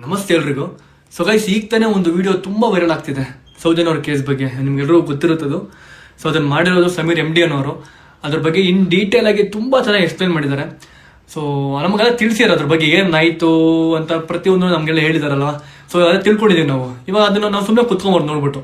ನಮಸ್ತೆ ಎಲ್ರಿಗೂ. So guys, ಈಗ ತಾನೇ ಒಂದು ವಿಡಿಯೋ ತುಂಬ ವೈರಲ್ ಆಗ್ತಿದೆ ಸೌಜನ್ಯ ಅವ್ರ ಕೇಸ್ ಬಗ್ಗೆ. ನಿಮ್ಗೆಲ್ಲರಿಗೂ ಗೊತ್ತಿರುತ್ತದು. ಸೊ ಅದನ್ನು ಮಾಡಿರೋದು ಸಮೀರ್ MD ಅನ್ನೋರು. ಅದ್ರ ಬಗ್ಗೆ ಇನ್ ಡೀಟೇಲ್ ಆಗಿ ತುಂಬ ಚೆನ್ನಾಗಿ ಎಕ್ಸ್ಪ್ಲೈನ್ ಮಾಡಿದ್ದಾರೆ. ಸೊ ನಮಗೆಲ್ಲ ತಿಳಿಸಿದ್ದಾರೆ ಅದ್ರ ಬಗ್ಗೆ ಏನಾಯ್ತು ಅಂತ ಪ್ರತಿಯೊಂದು ನಮಗೆಲ್ಲ ಹೇಳಿದಾರಲ್ವ. ಸೊ ಅದನ್ನ ತಿಳ್ಕೊಂಡಿದ್ದೀವಿ ನಾವು. ಇವಾಗ ಅದನ್ನು ನಾವು ಸುಮ್ಮನೆ ಕುತ್ಕೊಂಬಾರ್ದು ನೋಡ್ಬಿಟ್ಟು.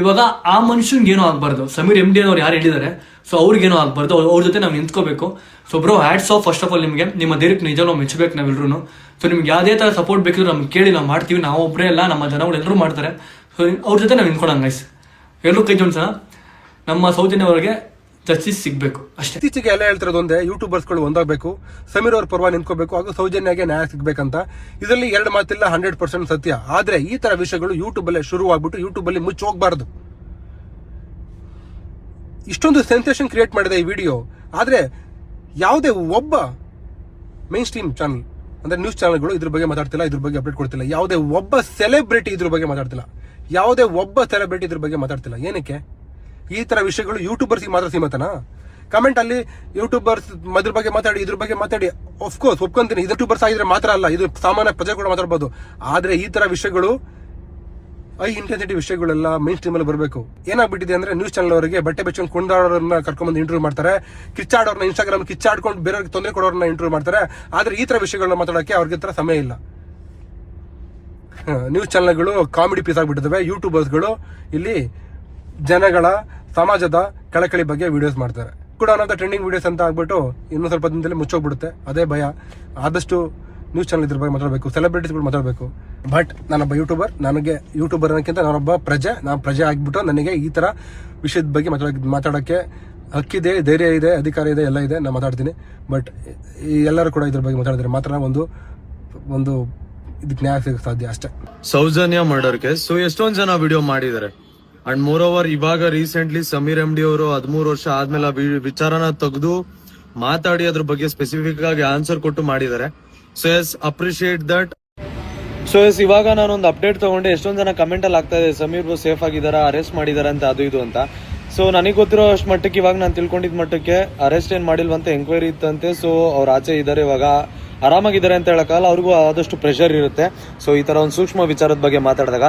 ಇವಾಗ ಆ ಮನುಷ್ಯನ್ಗೆ ಏನೋ ಆಗಬಾರ್ದು. ಸಮೀರ್ MD ಅನ್ನೋರು ಯಾರು ಹೇಳಿದ್ದಾರೆ, ಸೊ ಅವ್ರಿಗೇನೋ ಆಗಬಾರ್ದು. ಅವ್ರ ಜೊತೆ ನಾವು ನಿಂತ್ಕೋಬೇಕು. So bro, hats off first of all ನಿಮಗೆ. ನಿಮ್ಮ ಧೈರ್ಯಕ್ಕೆ ನಿಜ ನಾವು ಮೆಚ್ಚಬೇಕು ನಾವೆಲ್ಲರೂ. ಸೊ ನಿಮ್ಗೆ ಯಾವುದೇ ಥರ ಸಪೋರ್ಟ್ ಬೇಕಿದ್ರು ನಮ್ಗೆ ಕೇಳಿ, ನಾವು ಮಾಡ್ತೀವಿ. ನಾವು ಒಬ್ಬರೇ ಎಲ್ಲ, ನಮ್ಮ ಜನಗಳು ಎಲ್ಲರೂ ಮಾಡ್ತಾರೆ. ಸೊ ಅವ್ರ ಜೊತೆ ನಾವು ನಿಂತ್ಕೊಳ್ಳೋಣ ಗೈಸ್. ಎಲ್ಲರೂ ಕೈ ಜೋಡಿಸೋಣ. ನಮ್ಮ ಸೌಜನ್ಯ ಅವರಿಗೆ ಜಸ್ಟಿಸ್ ಸಿಗಬೇಕು ಅಷ್ಟೇ. ಇತ್ತೀಚೆಗೆ ಎಲ್ಲ ಹೇಳ್ತಿರೋದು ಒಂದೇ, ಯೂಟ್ಯೂಬರ್ಸ್ಗಳು ಒಂದಾಗಬೇಕು, ಸಮೀರ್ ಅವ್ರ ಪರವಾಗಿ ನಿಂತ್ಕೋಬೇಕು, ಹಾಗೂ ಸೌಜನ್ಯಗೆ ನ್ಯಾಯ ಸಿಗ್ಬೇಕಂತ. ಇದರಲ್ಲಿ ಎರಡು ಮಾತಿಲ್ಲ, 100% ಸತ್ಯ. ಆದ್ರೆ ಈ ತರ ವಿಷಯಗಳು ಯೂಟ್ಯೂಬಲ್ಲೇ ಶುರುವಾಗ್ಬಿಟ್ಟು ಯೂಟ್ಯೂಬಲ್ಲಿ ಮುಚ್ಚಿ ಹೋಗ್ಬಾರ್ದು. ಇಷ್ಟೊಂದು ಸೆನ್ಸೇಷನ್ ಕ್ರಿಯೇಟ್ ಮಾಡಿದೆ ಈ ವಿಡಿಯೋ. ಆದ್ರೆ ಯಾವುದೇ ಒಬ್ಬ ಮೇನ್ ಸ್ಟ್ರೀಮ್ ಚಾನಲ್ ಅಂದ್ರೆ ನ್ಯೂಸ್ ಚಾನಲ್ಗಳು ಇದ್ರ ಬಗ್ಗೆ ಮಾತಾಡ್ತಿಲ್ಲ, ಇದ್ರ ಬಗ್ಗೆ ಅಪ್ಡೇಟ್ ಕೊಡ್ತಿಲ್ಲ. ಯಾವುದೇ ಒಬ್ಬ ಸೆಲೆಬ್ರಿಟಿ ಇದ್ರ ಬಗ್ಗೆ ಮಾತಾಡ್ತಿಲ್ಲ. ಯಾವುದೇ ಒಬ್ಬ ಸೆಲೆಬ್ರಿಟಿ ಇದ್ರ ಬಗ್ಗೆ ಮಾತಾಡ್ತಿಲ್ಲ. ಏನಕ್ಕೆ? ಈ ತರ ವಿಷಯಗಳು ಯೂಟ್ಯೂಬರ್ಸ್ಗೆ ಮಾತ್ರ ಸೀಮಿತನಾ? ಕಮೆಂಟ್ ಅಲ್ಲಿ ಯೂಟ್ಯೂಬರ್ಸ್ ಅದ್ರ ಬಗ್ಗೆ ಮಾತಾಡಿ, ಇದ್ರ ಬಗ್ಗೆ ಮಾತಾಡಿ. ಆಫ್ಕೋರ್ಸ್ ಒಪ್ಕೊಂತೀನಿ, ಇದು ಯೂಟ್ಯೂಬರ್ಸ್ ಆಗಿದ್ರೆ ಮಾತ್ರ ಅಲ್ಲ, ಇದು ಸಾಮಾನ್ಯ ಪ್ರಜೆ ಕೂಡ ಮಾತಾಡ್ಬೋದು. ಆದ್ರೆ ಈ ತರ ವಿಷಯಗಳು, ಹೈ ಇಂಟೆನ್ಸಿಟಿ ವಿಷಯಗಳೆಲ್ಲ ಮೈನ್ ಸ್ಟ್ರೀಮ್ ಅಲ್ಲಿ ಬರಬೇಕು. ಏನಾಗ್ಬಿಟ್ಟಿದೆ ಅಂದ್ರೆ, ನ್ಯೂಸ್ ಚಾನಲ್ ಅವರಿಗೆ ಬಟ್ಟೆ ಬೆಚ್ಚಕೊಂಡು ಕುಂದಾಡೋರನ್ನ ಕರ್ಕೊಂಡ್ಬಂದು ಇಂಟರ್ವ್ಯೂ ಮಾಡ್ತಾರೆ, ಕಿಚ್ಚಾಡೋರ್ನ ಇನ್ಸ್ಟಾಗ್ರಾಮ್ ಕಿಚ್ಚಾಡ್ಕೊಂಡು ಬೇರೆಯವ್ರಿಗೆ ತೊಂದರೆ ಕೊಡೋರ್ನ ಇಂಟರ್ವ್ಯೂ ಮಾಡ್ತಾರೆ. ಆದ್ರೆ ಈ ತರ ವಿಷಯಗಳನ್ನ ಮಾತಾಡೋಕೆ ಅವ್ರಿಗೆ ತರ ಸಮಯ ಇಲ್ಲ. ನ್ಯೂಸ್ ಚಾನಲ್ಗಳು ಕಾಮಿಡಿ ಪೀಸ್ ಆಗ್ಬಿಟ್ಟಿದ್ದಾವೆ. ಯೂಟ್ಯೂಬರ್ಸ್ಗಳು ಇಲ್ಲಿ ಜನಗಳ ಸಮಾಜದ ಕಳಕಳಿ ಬಗ್ಗೆ ವಿಡಿಯೋಸ್ ಮಾಡ್ತಾರೆ. ಕೂಡ ಅನ್ನೋ ಟ್ರೆಂಡಿಂಗ್ ವಿಡಿಯೋಸ್ ಅಂತ ಆಗ್ಬಿಟ್ಟು ಇನ್ನೂ ಸ್ವಲ್ಪ ದಿನದಲ್ಲಿ ಮುಚ್ಚೋಗ್ಬಿಡುತ್ತೆ. ಅದೇ ಭಯ. ಆದಷ್ಟು ನ್ಯೂಸ್ ಚಾನಲ್ ಇದ್ರ ಬಗ್ಗೆ ಮಾತಾಡಬೇಕು, ಸೆಲೆಬ್ರಿಟೀಸ್ಗಳು ಮಾತಾಡಬೇಕು. ಬಟ್ ನಾನೊಬ್ಬ ಯೂಟ್ಯೂಬರ್, ನನಗೆ ಯೂಟ್ಯೂಬರ್ ಅನ್ನೋಕ್ಕಿಂತ ನಾನೊಬ್ಬ ಪ್ರಜೆ. ನಾನು ಪ್ರಜೆ ಆಗ್ಬಿಟ್ಟು ನನಗೆ ಈ ತರ ವಿಷಯದ ಬಗ್ಗೆ ಮಾತಾಡೋಕ್ಕೆ ಹಕ್ಕಿದೆ, ಧೈರ್ಯ ಇದೆ, ಅಧಿಕಾರ ಇದೆ, ಎಲ್ಲ ಇದೆ. ನಾನು ಮಾತಾಡ್ತೀನಿ. ಬಟ್ ಎಲ್ಲರೂ ಕೂಡ ಇದ್ರ ಬಗ್ಗೆ ಮಾತಾಡಿದ್ರೆ ಮಾತ್ರ ಒಂದು ಇದಕ್ಕೆ ನ್ಯಾಯ ಸಿಗಕ್ಕೆ ಸಾಧ್ಯ ಅಷ್ಟೇ. Soujanya murder case. ಸೊ ಎಷ್ಟೊಂದು ಜನ ವಿಡಿಯೋ ಮಾಡಿದ್ದಾರೆ. ಅಂಡ್ ಮೋರ್ ಓವರ್ ಇವಾಗ ರೀಸೆಂಟ್ಲಿ ಸಮೀರ್ MD ಅವರು 13 ವರ್ಷ ಆದ್ಮೇಲೆ ವಿಚಾರನ ತೆಗೆದು ಮಾತಾಡಿ ಅದ್ರ ಬಗ್ಗೆ ಸ್ಪೆಸಿಫಿಕ್ ಆಗಿ ಆನ್ಸರ್ ಕೊಟ್ಟು ಮಾಡಿದ್ದಾರೆ. So yes, appreciate that. So yes, ಇವಾಗ ನಾನೊಂದು ಅಪ್ಡೇಟ್ ತಗೊಂಡೆ. ಎಷ್ಟೊಂದು ಜನ ಕಮೆಂಟ್ ಅಲ್ಲಿ ಆಗ್ತಾ ಇದೆ, ಸಮೀರ್ ಸೇಫ್ ಆಗಿದಾರ, ಅರೆಸ್ಟ್ ಮಾಡಿದಾರ ಅಂತ, ಅದು ಇದು ಅಂತ. ಸೊ ನನಗೆ ಗೊತ್ತಿರೋ ಅಷ್ಟು ಮಟ್ಟಕ್ಕೆ, ಇವಾಗ ನಾನು ತಿಳ್ಕೊಂಡಿದ್ ಮಟ್ಟಕ್ಕೆ ಅರೆಸ್ಟ್ ಏನ್ ಮಾಡಿಲ್ವಂತೆ, ಎಂಕ್ವೈರಿ ಇತ್ತಂತೆ. ಸೊ ಅವ್ರ ಆಚೆ ಇದ್ದಾರೆ, ಇವಾಗ ಆರಾಮಾಗಿದ್ದಾರೆ ಅಂತ ಹೇಳಕ್ಕಾಗಲ್ಲ. ಅವ್ರಿಗೂ ಆದಷ್ಟು ಪ್ರೆಷರ್ ಇರುತ್ತೆ. ಸೊ ಈ ತರ ಒಂದು ಸೂಕ್ಷ್ಮ ವಿಚಾರದ ಬಗ್ಗೆ ಮಾತಾಡಿದಾಗ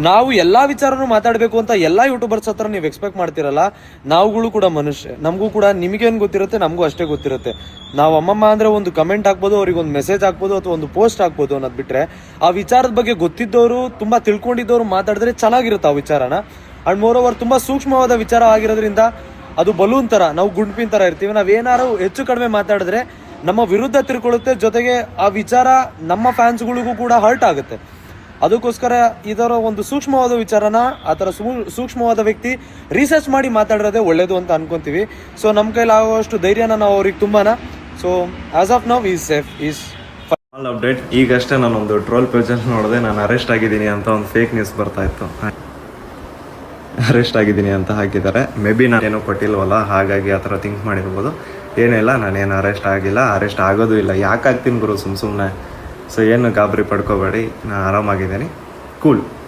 ನಾವು ಎಲ್ಲಾ ವಿಚಾರನೂ ಮಾತಾಡಬೇಕು ಅಂತ ಎಲ್ಲಾ ಯೂಟ್ಯೂಬರ್ಸ್ ಹತ್ರ ನೀವು ಎಕ್ಸ್ಪೆಕ್ಟ್ ಮಾಡ್ತಿರಲ್ಲ. ನಾವುಗಳು ಕೂಡ ಮನುಷ್ಯ, ನಮಗೂ ಕೂಡ ನಿಮಗೇನು ಗೊತ್ತಿರುತ್ತೆ, ನಮಗೂ ಅಷ್ಟೇ ಗೊತ್ತಿರುತ್ತೆ. ನಾವು ಅಮ್ಮಮ್ಮ ಅಂದ್ರೆ ಒಂದು ಕಮೆಂಟ್ ಹಾಕ್ಬೋದು, ಅವ್ರಿಗೆ ಒಂದು ಮೆಸೇಜ್ ಹಾಕ್ಬೋದು, ಅಥವಾ ಒಂದು ಪೋಸ್ಟ್ ಹಾಕ್ಬೋದು ಅನ್ನೋದು ಬಿಟ್ರೆ, ಆ ವಿಚಾರದ ಬಗ್ಗೆ ಗೊತ್ತಿದ್ದವರು, ತುಂಬಾ ತಿಳ್ಕೊಂಡಿದ್ದವರು ಮಾತಾಡಿದ್ರೆ ಚೆನ್ನಾಗಿರುತ್ತೆ ಆ ವಿಚಾರನ. ಅಂಡ್ ಮೋರ್ ಓವರ್ ತುಂಬಾ ಸೂಕ್ಷ್ಮವಾದ ವಿಚಾರ ಆಗಿರೋದ್ರಿಂದ ಅದು ಬಲೂನ್ ತರ, ನಾವು ಗುಂಡ್ಪಿನ ತರ ಇರ್ತೀವಿ. ನಾವೇನಾರು ಹೆಚ್ಚು ಕಡಿಮೆ ಮಾತಾಡಿದ್ರೆ ನಮ್ಮ ವಿರುದ್ಧ ತಿರ್ಕೊಳ್ಳುತ್ತೆ. ಜೊತೆಗೆ ಆ ವಿಚಾರ ನಮ್ಮ ಫ್ಯಾನ್ಸ್ಗಳಿಗೂ ಕೂಡ ಹರ್ಟ್ ಆಗುತ್ತೆ. ಅದಕ್ಕೋಸ್ಕರ ಇದರ ಒಂದು ಸೂಕ್ಷ್ಮವಾದ ವಿಚಾರನ ಆ ಥರ ಸೂಕ್ಷ್ಮವಾದ ವ್ಯಕ್ತಿ ರಿಸರ್ಚ್ ಮಾಡಿ ಮಾತಾಡಿರೋದೇ ಒಳ್ಳೇದು ಅಂತ ಅನ್ಕೊಂತೀವಿ. ಸೊ ನಮ್ಮ ಕೈಲಿ ಆಗುವಷ್ಟು ಧೈರ್ಯನ ನಾವು ಅವ್ರಿಗೆ ತುಂಬಾನ. So as of now is safe, is all update. ಈಗಷ್ಟೇ ನಾನೊಂದು ಟ್ರೋಲ್ ಪೇಜಲ್ಲಿ ನೋಡಿದೆ, ನಾನು ಅರೆಸ್ಟ್ ಆಗಿದ್ದೀನಿ ಅಂತ ಒಂದು ಫೇಕ್ ನ್ಯೂಸ್ ಬರ್ತಾ ಇತ್ತು. ಅರೆಸ್ಟ್ ಆಗಿದ್ದೀನಿ ಅಂತ ಹಾಕಿದ್ದಾರೆ. ಮೇ ಬಿ ನಾನೇನೋ ಕೊಟ್ಟಿಲ್ವಲ್ಲ, ಹಾಗಾಗಿ ಆ ಥರ ಥಿಂಕ್ ಮಾಡಿರ್ಬೋದು. ಏನಿಲ್ಲ, ನಾನೇನು ಅರೆಸ್ಟ್ ಆಗಿಲ್ಲ, ಅರೆಸ್ಟ್ ಆಗೋದು ಇಲ್ಲ. ಯಾಕೆ ಆಗ್ತೀನಿ ಗುರು ಸುಮ್ಮನೆ. ಸೊ ಏನು ಗಾಬರಿ ಪಡ್ಕೋಬೇಡಿ, ನಾನು ಆರಾಮಾಗಿದ್ದೀನಿ. ಕೂಲ್.